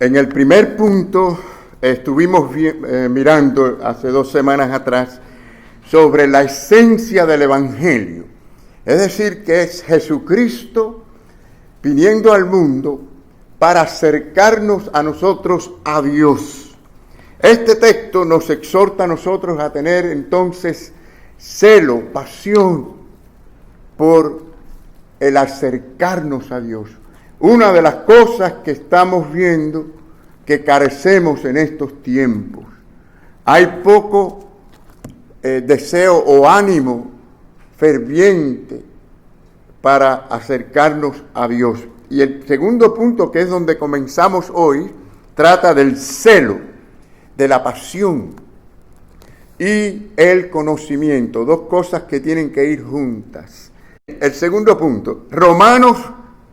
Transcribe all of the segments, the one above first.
En el primer punto estuvimos mirando hace 2 semanas atrás sobre la esencia del Evangelio. Es decir, que es Jesucristo viniendo al mundo para acercarnos a nosotros a Dios. Este texto nos exhorta a nosotros a tener entonces celo, pasión por el acercarnos a Dios. Una de las cosas que estamos viendo que carecemos en estos tiempos. Hay poco deseo o ánimo ferviente para acercarnos a Dios. Y el segundo punto, que es donde comenzamos hoy, trata del celo, de la pasión y el conocimiento. 2 cosas que tienen que ir juntas. El segundo punto, Romanos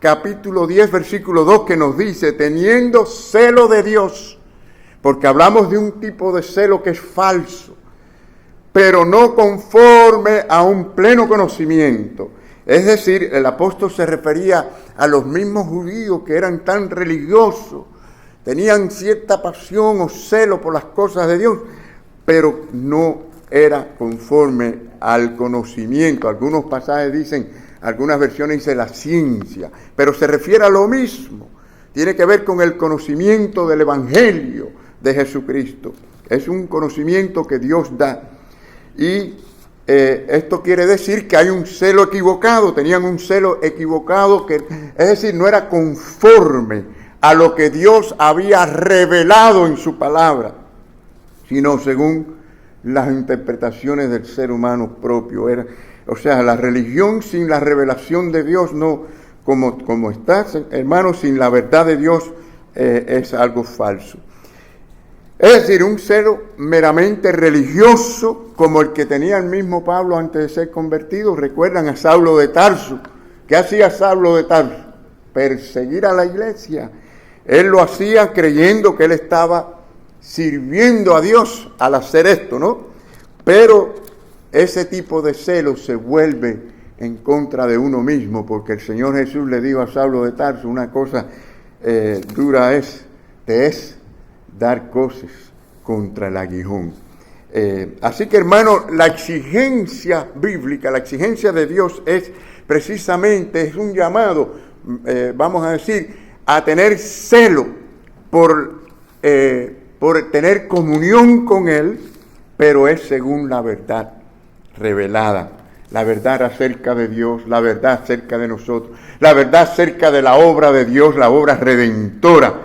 capítulo 10, versículo 2, que nos dice, teniendo celo de Dios, porque hablamos de un tipo de celo que es falso, pero no conforme a un pleno conocimiento. Es decir, el apóstol se refería a los mismos judíos que eran tan religiosos, tenían cierta pasión o celo por las cosas de Dios, pero no era conforme al conocimiento. Algunos pasajes dicen, algunas versiones dicen la ciencia, pero se refiere a lo mismo. Tiene que ver con el conocimiento del Evangelio de Jesucristo. Es un conocimiento que Dios da. Y esto quiere decir que hay un celo equivocado, tenían un celo equivocado, es decir, no era conforme a lo que Dios había revelado en su palabra, sino según las interpretaciones del ser humano propio. O sea, la religión sin la revelación de Dios, no, como está, hermano, sin la verdad de Dios, es algo falso. Es decir, un celo meramente religioso, como el que tenía el mismo Pablo antes de ser convertido. Recuerdan a Saulo de Tarso. ¿Qué hacía Saulo de Tarso? Perseguir a la iglesia. Él lo hacía creyendo que él estaba sirviendo a Dios al hacer esto, ¿no? Pero ese tipo de celo se vuelve en contra de uno mismo, porque el Señor Jesús le dijo a Saulo de Tarso, una cosa dura te es dar coces contra el aguijón. Así que, hermano, la exigencia bíblica, la exigencia de Dios es precisamente, es un llamado, vamos a decir, a tener celo por tener comunión con Él, pero es según la verdad revelada, la verdad acerca de Dios, la verdad acerca de nosotros, la verdad acerca de la obra de Dios, la obra redentora,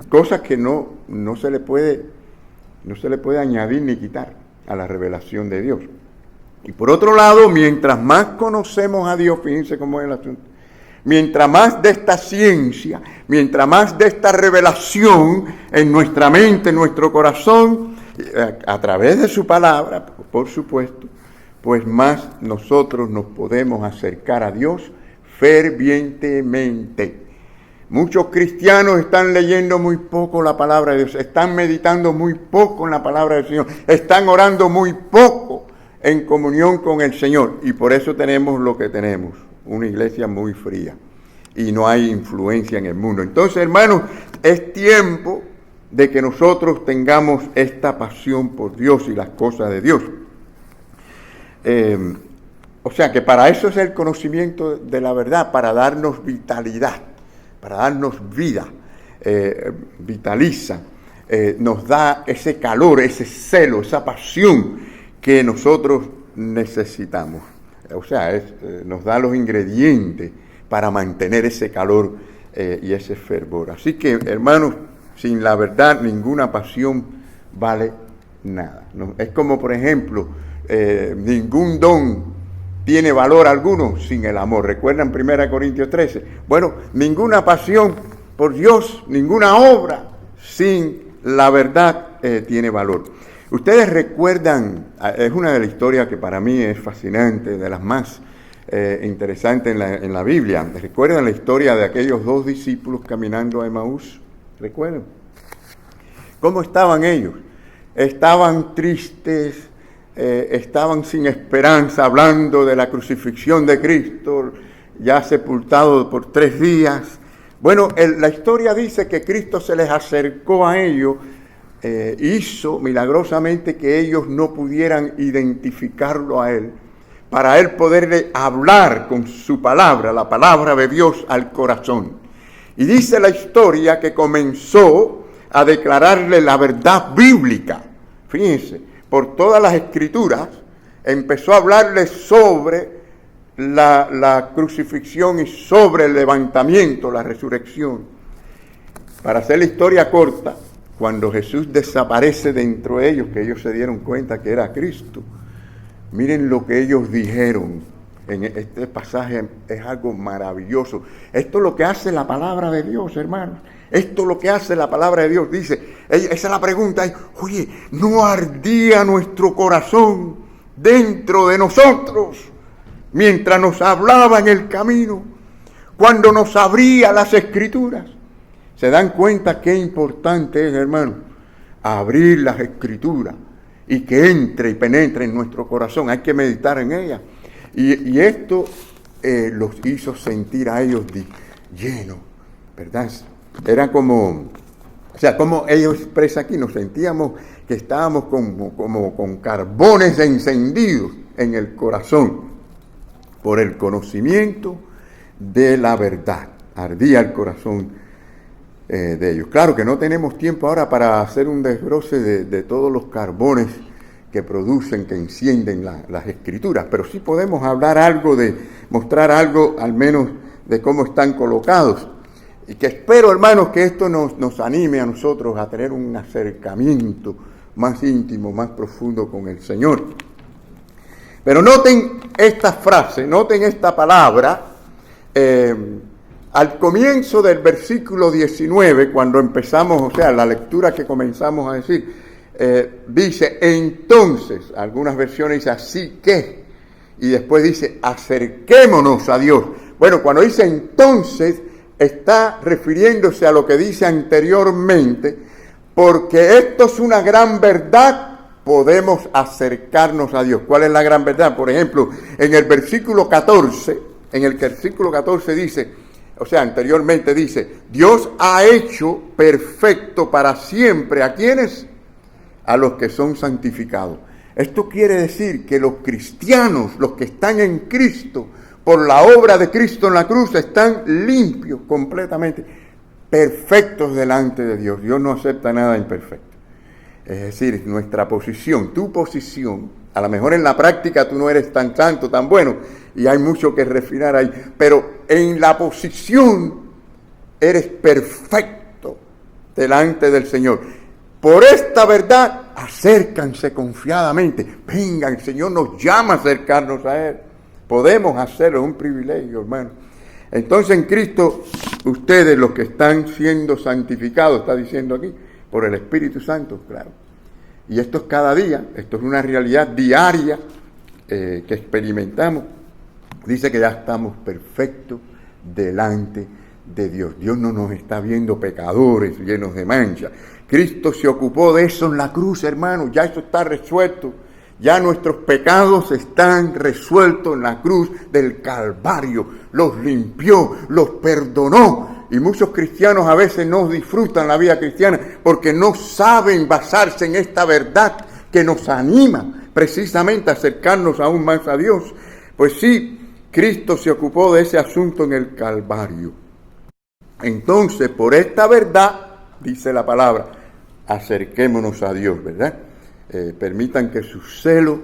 cosas que no se le puede añadir ni quitar a la revelación de Dios. Y por otro lado, mientras más conocemos a Dios, fíjense cómo es el asunto, mientras más de esta ciencia, mientras más de esta revelación en nuestra mente, en nuestro corazón, a través de su palabra, por supuesto, pues más nosotros nos podemos acercar a Dios fervientemente. Muchos cristianos están leyendo muy poco la palabra de Dios, están meditando muy poco en la palabra del Señor, están orando muy poco en comunión con el Señor, y por eso tenemos lo que tenemos, una iglesia muy fría, y no hay influencia en el mundo. Entonces, hermanos, es tiempo de que nosotros tengamos esta pasión por Dios y las cosas de Dios. O sea que para eso es el conocimiento de la verdad, para darnos vitalidad, para darnos vida, vitaliza, nos da ese calor, ese celo, esa pasión que nosotros necesitamos. O sea, nos da los ingredientes para mantener ese calor y ese fervor. Así que, hermanos, sin la verdad ninguna pasión vale nada. ¿No? Es como, por ejemplo, ningún don tiene valor alguno sin el amor. ¿Recuerdan 1 Corintios 13? Bueno, ninguna pasión por Dios, ninguna obra sin la verdad tiene valor. Ustedes recuerdan, es una de las historias que para mí es fascinante, de las más interesantes en la Biblia. ¿Recuerdan la historia de aquellos 2 discípulos caminando a Emaús? ¿Recuerdan? ¿Cómo estaban ellos? Estaban tristes, estaban sin esperanza, hablando de la crucifixión de Cristo, ya sepultado por 3 días, Bueno, la historia dice que Cristo se les acercó a ellos, hizo milagrosamente que ellos no pudieran identificarlo a Él, para Él poderle hablar con su palabra, la palabra de Dios al corazón. Y dice la historia que comenzó a declararle la verdad bíblica. Fíjense, por todas las escrituras, empezó a hablarle sobre la crucifixión y sobre el levantamiento, la resurrección. Para hacer la historia corta, cuando Jesús desaparece dentro de ellos, que ellos se dieron cuenta que era Cristo, miren lo que ellos dijeron. En este pasaje es algo maravilloso. Esto es lo que hace la palabra de Dios, hermanos. Esto es lo que hace la palabra de Dios. Dice, esa es la pregunta. Oye, ¿no ardía nuestro corazón dentro de nosotros mientras nos hablaba en el camino, cuando nos abría las escrituras? ¿Se dan cuenta qué importante es, hermano, abrir las escrituras y que entre y penetre en nuestro corazón? Hay que meditar en ellas. Y esto los hizo sentir a ellos llenos, ¿verdad? Era como, o sea, como ellos expresan aquí, nos sentíamos que estábamos como con carbones encendidos en el corazón por el conocimiento de la verdad. Ardía el corazón de ellos. Claro que no tenemos tiempo ahora para hacer un desglose de todos los carbones que producen, que encienden las escrituras, pero sí podemos hablar algo mostrar algo al menos de cómo están colocados. Y que espero, hermanos, que esto nos anime a nosotros a tener un acercamiento más íntimo, más profundo con el Señor. Pero noten esta frase, noten esta palabra, al comienzo del versículo 19, cuando empezamos, o sea, la lectura que comenzamos a decir, dice, entonces, algunas versiones dice, así que, y después dice, acerquémonos a Dios. Bueno, cuando dice entonces, está refiriéndose a lo que dice anteriormente, porque esto es una gran verdad, podemos acercarnos a Dios. ¿Cuál es la gran verdad? Por ejemplo, en el versículo 14 dice, o sea, anteriormente dice, Dios ha hecho perfecto para siempre. ¿A quiénes? A los que son santificados. Esto quiere decir que los cristianos, los que están en Cristo, por la obra de Cristo en la cruz, están limpios completamente, perfectos delante de Dios. Dios no acepta nada imperfecto. Es decir, nuestra posición, tu posición, a lo mejor en la práctica tú no eres tan santo, tan bueno, y hay mucho que refinar ahí, pero en la posición eres perfecto delante del Señor. Por esta verdad, acércanse confiadamente. Venga, el Señor nos llama a acercarnos a Él. Podemos hacerlo, es un privilegio, hermano. Entonces en Cristo, ustedes los que están siendo santificados, está diciendo aquí, por el Espíritu Santo, claro. Y esto es cada día, esto es una realidad diaria que experimentamos. Dice que ya estamos perfectos delante de Dios. Dios no nos está viendo pecadores llenos de mancha. Cristo se ocupó de eso en la cruz, hermano. Ya eso está resuelto. Ya nuestros pecados están resueltos en la cruz del Calvario. Los limpió, los perdonó. Y muchos cristianos a veces no disfrutan la vida cristiana porque no saben basarse en esta verdad que nos anima precisamente a acercarnos aún más a Dios. Pues sí, Cristo se ocupó de ese asunto en el Calvario. Entonces, por esta verdad, dice la palabra, acerquémonos a Dios, ¿verdad? Permitan que su celo,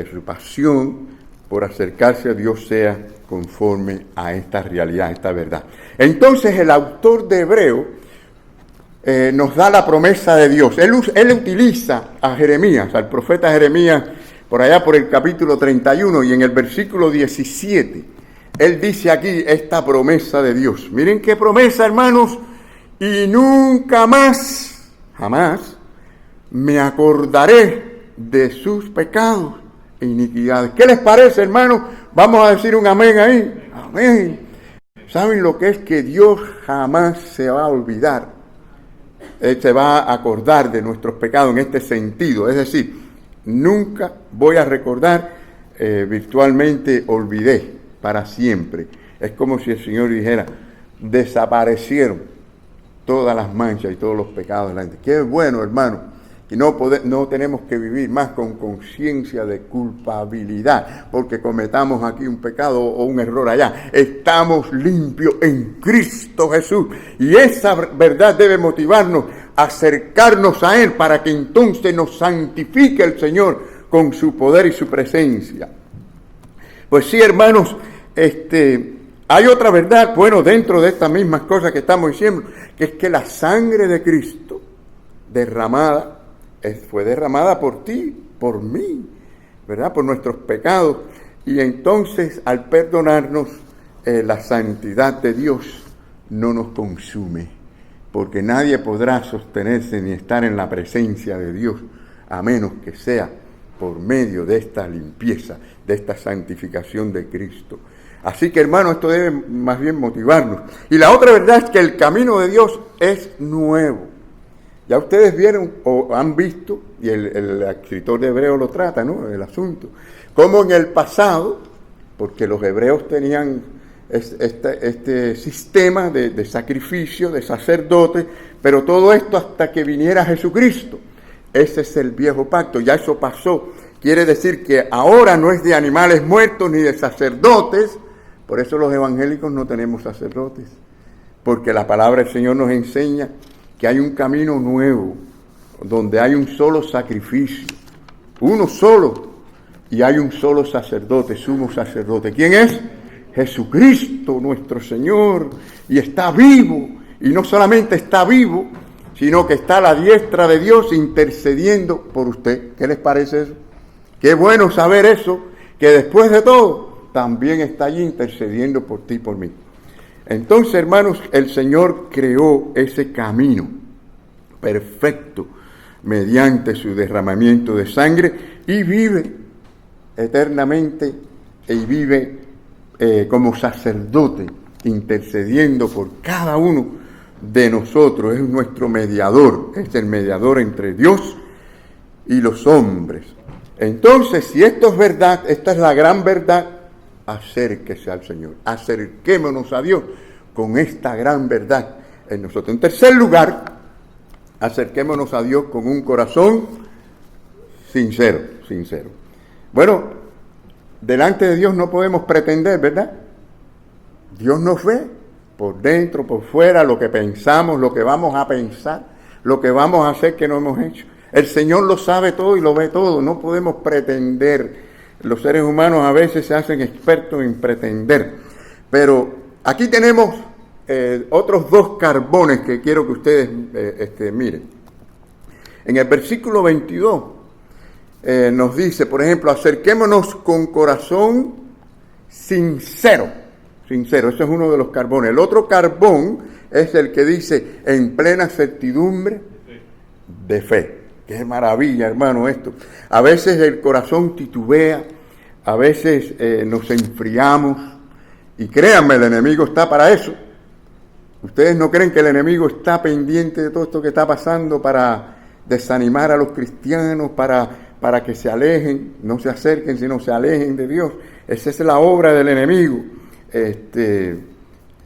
su pasión por acercarse a Dios sea conforme a esta realidad, a esta verdad. Entonces el autor de Hebreo nos da la promesa de Dios. Él utiliza a Jeremías, al profeta Jeremías, por allá por el capítulo 31 y en el versículo 17. Él dice aquí esta promesa de Dios. Miren qué promesa, hermanos. Y nunca más, jamás, me acordaré de sus pecados e iniquidades. ¿Qué les parece, hermanos? Vamos a decir un amén ahí. Amén. ¿Saben lo que es que Dios jamás se va a olvidar? Él se va a acordar de nuestros pecados en este sentido. Es decir, nunca voy a recordar, virtualmente olvidé para siempre. Es como si el Señor dijera, desaparecieron todas las manchas y todos los pecados de la gente. Qué bueno, hermano. Y no tenemos que vivir más con conciencia de culpabilidad porque cometamos aquí un pecado o un error allá. Estamos limpios en Cristo Jesús. Y esa verdad debe motivarnos a acercarnos a Él para que entonces nos santifique el Señor con su poder y su presencia. Pues sí, hermanos, hay otra verdad, bueno, dentro de estas mismas cosas que estamos diciendo, que es que la sangre de Cristo fue derramada por ti, por mí, ¿verdad? Por nuestros pecados. Y entonces, al perdonarnos, la santidad de Dios no nos consume, porque nadie podrá sostenerse ni estar en la presencia de Dios, a menos que sea por medio de esta limpieza, de esta santificación de Cristo. Así que, hermano, esto debe más bien motivarnos. Y la otra verdad es que el camino de Dios es nuevo. Ya ustedes vieron o han visto, y el escritor de Hebreos lo trata, ¿no?, el asunto, como en el pasado, porque los hebreos tenían este sistema de sacrificio, de sacerdotes, pero todo esto hasta que viniera Jesucristo. Ese es el viejo pacto, ya eso pasó. Quiere decir que ahora no es de animales muertos ni de sacerdotes. Por eso los evangélicos no tenemos sacerdotes, porque la palabra del Señor nos enseña que hay un camino nuevo, donde hay un solo sacrificio, uno solo, y hay un solo sacerdote, sumo sacerdote. ¿Quién es? Jesucristo nuestro Señor, y está vivo, y no solamente está vivo, sino que está a la diestra de Dios intercediendo por usted. ¿Qué les parece eso? Qué bueno saber eso, que después de todo, también está allí intercediendo por ti y por mí. Entonces, hermanos, el Señor creó ese camino perfecto mediante su derramamiento de sangre y vive eternamente y vive como sacerdote intercediendo por cada uno de nosotros. Es nuestro mediador, es el mediador entre Dios y los hombres. Entonces, si esto es verdad, esta es la gran verdad, acérquese al Señor, acerquémonos a Dios con esta gran verdad en nosotros. En tercer lugar, acerquémonos a Dios con un corazón sincero. Bueno, delante de Dios no podemos pretender, ¿verdad? Dios nos ve por dentro, por fuera, lo que pensamos, lo que vamos a pensar, lo que vamos a hacer que no hemos hecho. El Señor lo sabe todo y lo ve todo, no podemos pretender. Los seres humanos a veces se hacen expertos en pretender. Pero aquí tenemos otros dos carbones que quiero que ustedes miren. En el versículo 22 nos dice, por ejemplo, acerquémonos con corazón sincero. Ese es uno de los carbones. El otro carbón es el que dice en plena certidumbre de fe. Qué maravilla, hermano, esto. A veces el corazón titubea, a veces nos enfriamos, y créanme, el enemigo está para eso. ¿Ustedes no creen que el enemigo está pendiente de todo esto que está pasando para desanimar a los cristianos, para que se alejen, no se acerquen, sino se alejen de Dios? Esa es la obra del enemigo.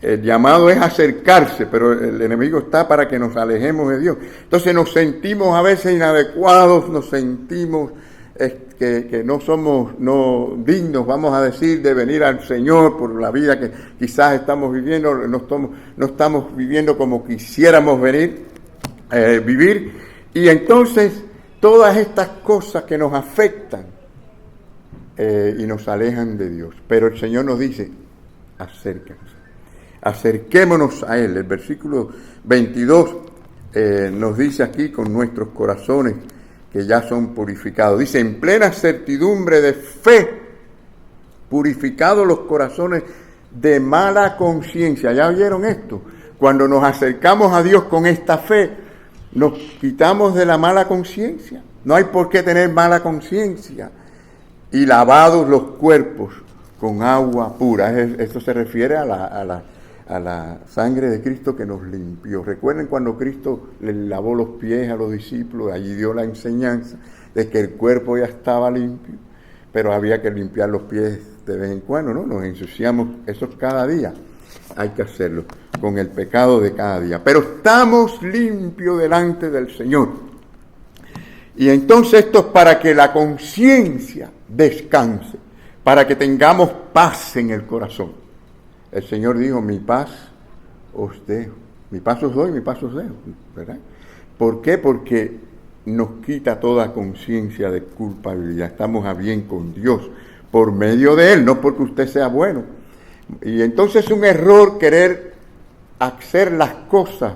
El llamado es acercarse, pero el enemigo está para que nos alejemos de Dios. Entonces nos sentimos a veces inadecuados, nos sentimos que no somos dignos, vamos a decir, de venir al Señor por la vida que quizás estamos viviendo, no estamos viviendo como quisiéramos vivir. Y entonces todas estas cosas que nos afectan y nos alejan de Dios. Pero el Señor nos dice, acerquémonos a Él. El versículo 22 nos dice aquí, con nuestros corazones que ya son purificados. Dice, en plena certidumbre de fe, purificados los corazones de mala conciencia. ¿Ya oyeron esto? Cuando nos acercamos a Dios con esta fe, nos quitamos de la mala conciencia. No hay por qué tener mala conciencia. Y lavados los cuerpos con agua pura. Esto se refiere a la sangre de Cristo que nos limpió. Recuerden cuando Cristo le lavó los pies a los discípulos, allí dio la enseñanza de que el cuerpo ya estaba limpio, pero había que limpiar los pies de vez en cuando, ¿no? Nos ensuciamos, eso cada día hay que hacerlo. con el pecado de cada día, pero estamos limpios delante del Señor. Y entonces esto es para que la conciencia descanse, para que tengamos paz en el corazón. El Señor dijo, mi paz os dejo, mi paz os doy, mi paz os dejo, ¿verdad? ¿Por qué? Porque nos quita toda conciencia de culpabilidad. Estamos a bien con Dios por medio de Él, no porque usted sea bueno. Y entonces es un error querer hacer las cosas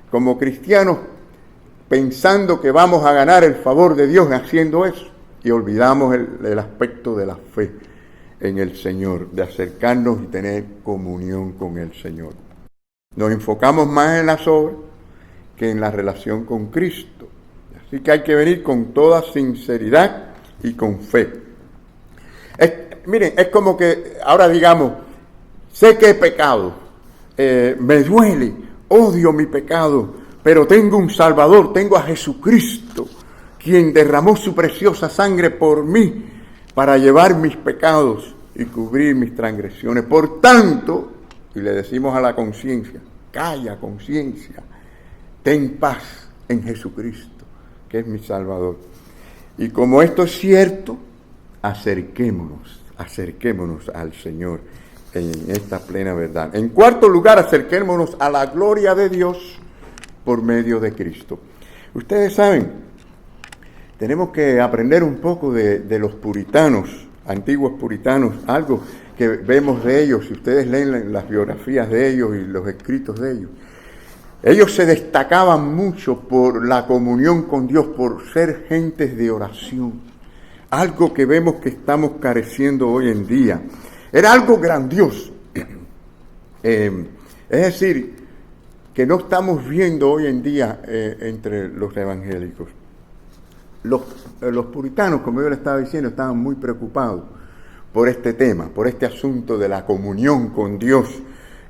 como cristianos pensando que vamos a ganar el favor de Dios haciendo eso. Y olvidamos el aspecto de la fe en el Señor, de acercarnos y tener comunión con el Señor. Nos enfocamos más en las obras que en la relación con Cristo. Así que hay que venir con toda sinceridad y con fe. Miren, es como que ahora digamos, sé que he pecado, me duele, odio mi pecado, pero tengo un Salvador, tengo a Jesucristo, quien derramó su preciosa sangre por mí para llevar mis pecados y cubrir mis transgresiones. Por tanto, y le decimos a la conciencia, calla conciencia, ten paz en Jesucristo, que es mi Salvador. Y como esto es cierto, acerquémonos al Señor en esta plena verdad. En cuarto lugar, acerquémonos a la gloria de Dios por medio de Cristo. Ustedes saben, tenemos que aprender un poco de los puritanos, antiguos puritanos, algo que vemos de ellos, si ustedes leen las biografías de ellos y los escritos de ellos. Ellos se destacaban mucho por la comunión con Dios, por ser gentes de oración. Algo que vemos que estamos careciendo hoy en día. Era algo grandioso. Es decir, que no estamos viendo hoy en día entre los evangélicos. Los puritanos, como yo le estaba diciendo, estaban muy preocupados por este tema, por este asunto de la comunión con Dios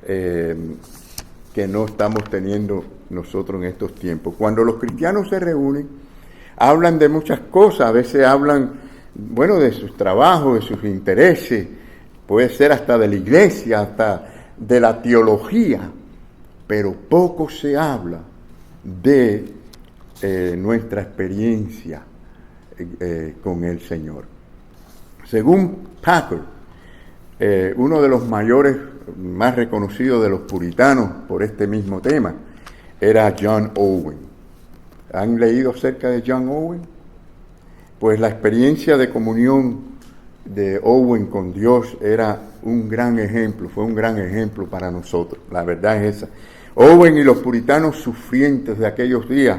que no estamos teniendo nosotros en estos tiempos. Cuando los cristianos se reúnen, hablan de muchas cosas, a veces hablan, bueno, de sus trabajos, de sus intereses, puede ser hasta de la iglesia, hasta de la teología, pero poco se habla de nuestra experiencia con el Señor. Según Packer, uno de los mayores, más reconocidos de los puritanos por este mismo tema, era John Owen. ¿Han leído acerca de John Owen? Pues la experiencia de comunión de Owen con Dios era un gran ejemplo, fue un gran ejemplo para nosotros. La verdad es esa. Owen y los puritanos sufrientes de aquellos días,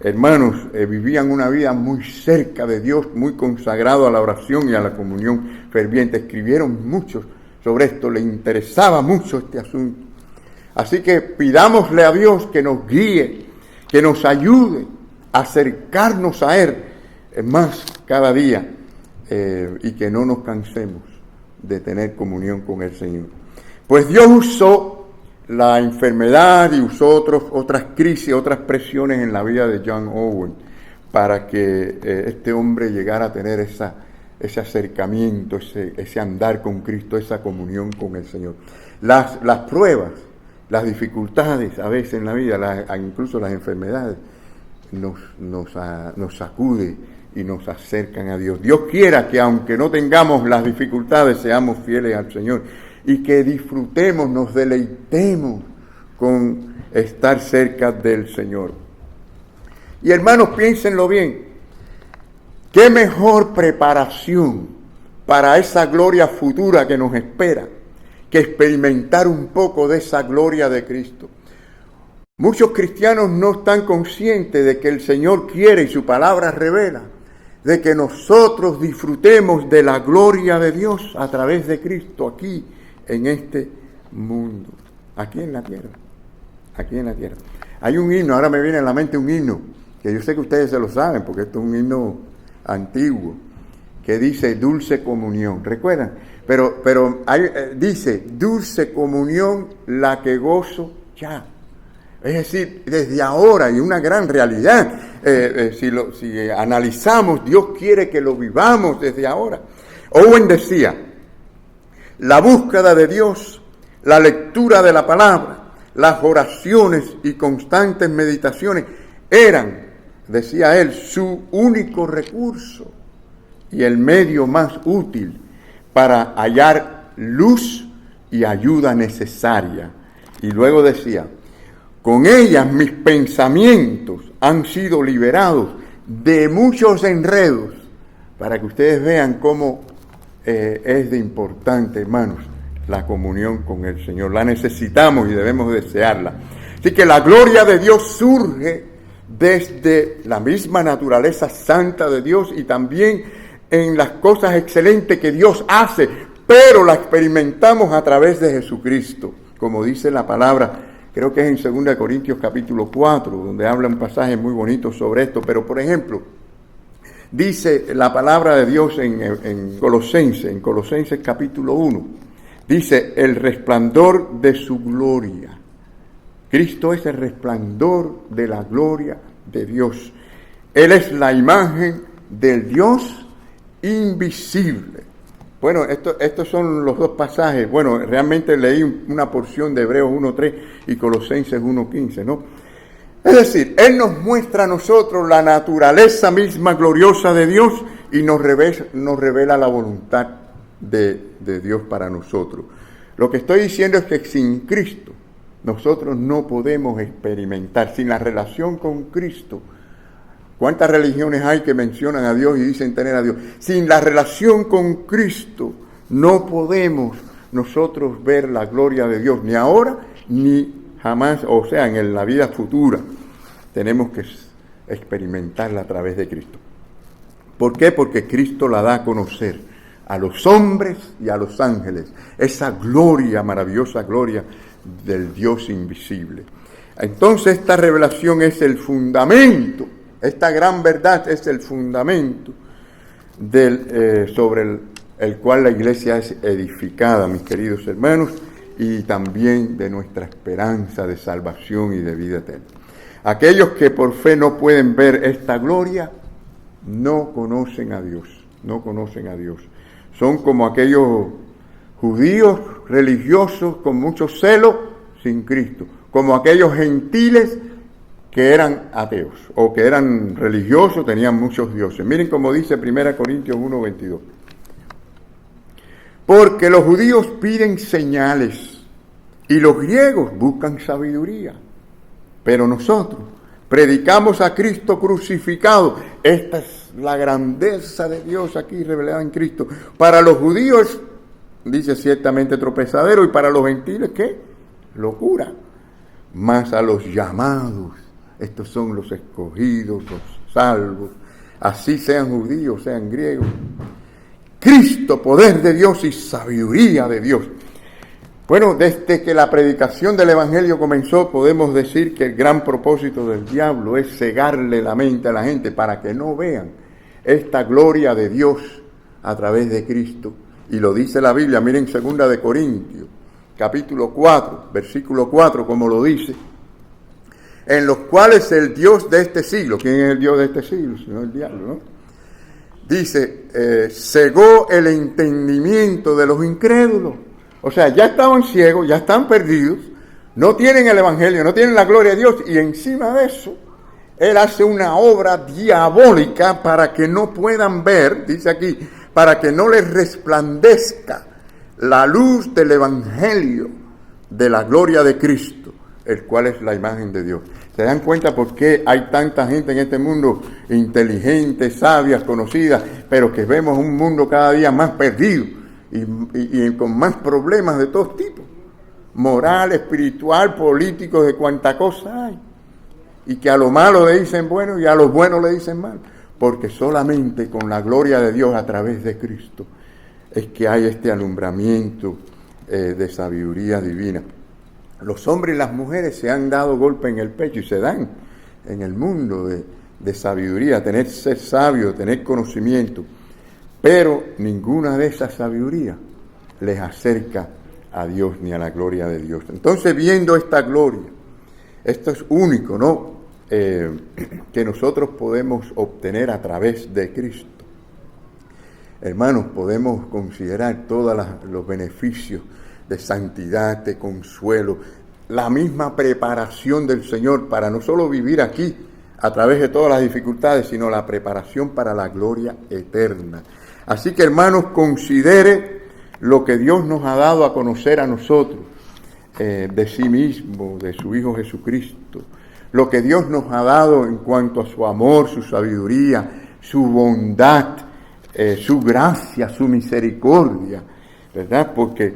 hermanos, vivían una vida muy cerca de Dios, muy consagrado a la oración y a la comunión ferviente. Escribieron mucho sobre esto, le interesaba mucho este asunto. Así que pidámosle a Dios que nos guíe, que nos ayude a acercarnos a Él más cada día y que no nos cansemos de tener comunión con el Señor. Pues Dios usó la enfermedad y usó otras crisis, otras presiones en la vida de John Owen para que este hombre llegara a tener ese acercamiento, ese andar con Cristo, esa comunión con el Señor. Las pruebas, las dificultades a veces en la vida, incluso las enfermedades, nos sacude y nos acercan a Dios. Dios quiera que aunque no tengamos las dificultades, seamos fieles al Señor y que disfrutemos, nos deleitemos con estar cerca del Señor. Y hermanos, piénsenlo bien, qué mejor preparación para esa gloria futura que nos espera que experimentar un poco de esa gloria de Cristo. Muchos cristianos no están conscientes de que el Señor quiere y su palabra revela de que nosotros disfrutemos de la gloria de Dios a través de Cristo aquí en este mundo, aquí en la tierra, aquí en la tierra. Hay un himno, ahora me viene a la mente un himno, que yo sé que ustedes se lo saben porque esto es un himno antiguo, que dice dulce comunión, ¿recuerdan? Pero dice dulce comunión la que gozo ya. Es decir, desde ahora, y una gran realidad, si analizamos, Dios quiere que lo vivamos desde ahora. Owen decía, la búsqueda de Dios, la lectura de la palabra, las oraciones y constantes meditaciones eran, decía él, su único recurso y el medio más útil para hallar luz y ayuda necesaria. Y luego decía, con ellas mis pensamientos han sido liberados de muchos enredos, para que ustedes vean cómo es de importante, hermanos, la comunión con el Señor. La necesitamos y debemos desearla. Así que la gloria de Dios surge desde la misma naturaleza santa de Dios y también en las cosas excelentes que Dios hace, pero la experimentamos a través de Jesucristo, como dice la palabra. Creo que es en 2 Corintios capítulo 4, donde habla un pasaje muy bonito sobre esto. Pero, por ejemplo, dice la palabra de Dios en Colosenses capítulo 1. Dice, el resplandor de su gloria. Cristo es el resplandor de la gloria de Dios. Él es la imagen del Dios invisible. Bueno, estos son los dos pasajes. Bueno, realmente leí una porción de Hebreos 1.3 y Colosenses 1.15, ¿no? Es decir, Él nos muestra a nosotros la naturaleza misma gloriosa de Dios y nos revela la voluntad de Dios para nosotros. Lo que estoy diciendo es que sin Cristo nosotros no podemos experimentar, sin la relación con Cristo. ¿Cuántas religiones hay que mencionan a Dios y dicen tener a Dios? Sin la relación con Cristo no podemos nosotros ver la gloria de Dios, ni ahora ni jamás, o sea, en la vida futura. Tenemos que experimentarla a través de Cristo. ¿Por qué? Porque Cristo la da a conocer a los hombres y a los ángeles. Esa gloria, maravillosa gloria del Dios invisible. Entonces esta revelación es el fundamento. Esta gran verdad es el fundamento sobre el cual la iglesia es edificada, mis queridos hermanos, y también de nuestra esperanza de salvación y de vida eterna. Aquellos que por fe no pueden ver esta gloria, no conocen a Dios, no conocen a Dios. Son como aquellos judíos religiosos con mucho celo sin Cristo, como aquellos gentiles que eran ateos o que eran religiosos, tenían muchos dioses. Miren cómo dice 1 Corintios 1:22. Porque los judíos piden señales y los griegos buscan sabiduría. Pero nosotros predicamos a Cristo crucificado. Esta es la grandeza de Dios aquí revelada en Cristo. Para los judíos, dice, ciertamente tropezadero, y para los gentiles, ¿qué? Locura. Mas a los llamados, estos son los escogidos, los salvos, así sean judíos, sean griegos. Cristo, poder de Dios y sabiduría de Dios. Bueno, desde que la predicación del Evangelio comenzó, podemos decir que el gran propósito del diablo es cegarle la mente a la gente para que no vean esta gloria de Dios a través de Cristo. Y lo dice la Biblia, miren 2 Corintios, capítulo 4, versículo 4, como lo dice. En los cuales el Dios de este siglo, ¿quién es el Dios de este siglo? Sino el diablo, ¿no? Dice, cegó el entendimiento de los incrédulos. O sea, ya estaban ciegos, ya están perdidos, no tienen el Evangelio, no tienen la gloria de Dios, y encima de eso, Él hace una obra diabólica para que no puedan ver, dice aquí, para que no les resplandezca la luz del Evangelio de la gloria de Cristo, el cual es la imagen de Dios. ¿Se dan cuenta por qué hay tanta gente en este mundo inteligente, sabia, conocida, pero que vemos un mundo cada día más perdido y con más problemas de todos tipos? Moral, espiritual, políticos, de cuánta cosa hay. Y que a lo malo le dicen bueno y a lo bueno le dicen mal. Porque solamente con la gloria de Dios a través de Cristo es que hay este alumbramiento de sabiduría divina. Los hombres y las mujeres se han dado golpe en el pecho y se dan en el mundo de sabiduría, ser sabio, tener conocimiento, pero ninguna de esas sabidurías les acerca a Dios ni a la gloria de Dios. Entonces, viendo esta gloria, esto es único, ¿no? Que nosotros podemos obtener a través de Cristo. Hermanos, podemos considerar todos los beneficios de santidad, de consuelo, la misma preparación del Señor para no solo vivir aquí a través de todas las dificultades, sino la preparación para la gloria eterna. Así que, hermanos, considere lo que Dios nos ha dado a conocer a nosotros, de sí mismo, de su Hijo Jesucristo, lo que Dios nos ha dado en cuanto a su amor, su sabiduría, su bondad, su gracia, su misericordia, ¿verdad? Porque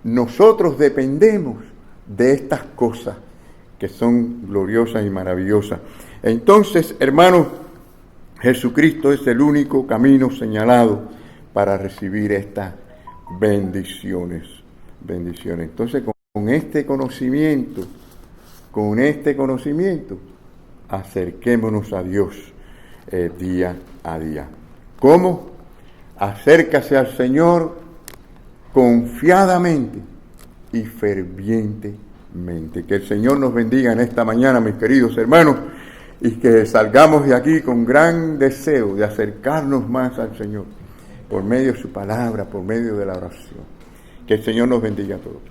nosotros dependemos de estas cosas que son gloriosas y maravillosas. Entonces, hermanos, Jesucristo es el único camino señalado para recibir estas bendiciones. Entonces, con este conocimiento, acerquémonos a Dios día a día. ¿Cómo? Acércase al Señor confiadamente y fervientemente. Que el Señor nos bendiga en esta mañana, mis queridos hermanos, y que salgamos de aquí con gran deseo de acercarnos más al Señor por medio de su palabra, por medio de la oración. Que el Señor nos bendiga a todos.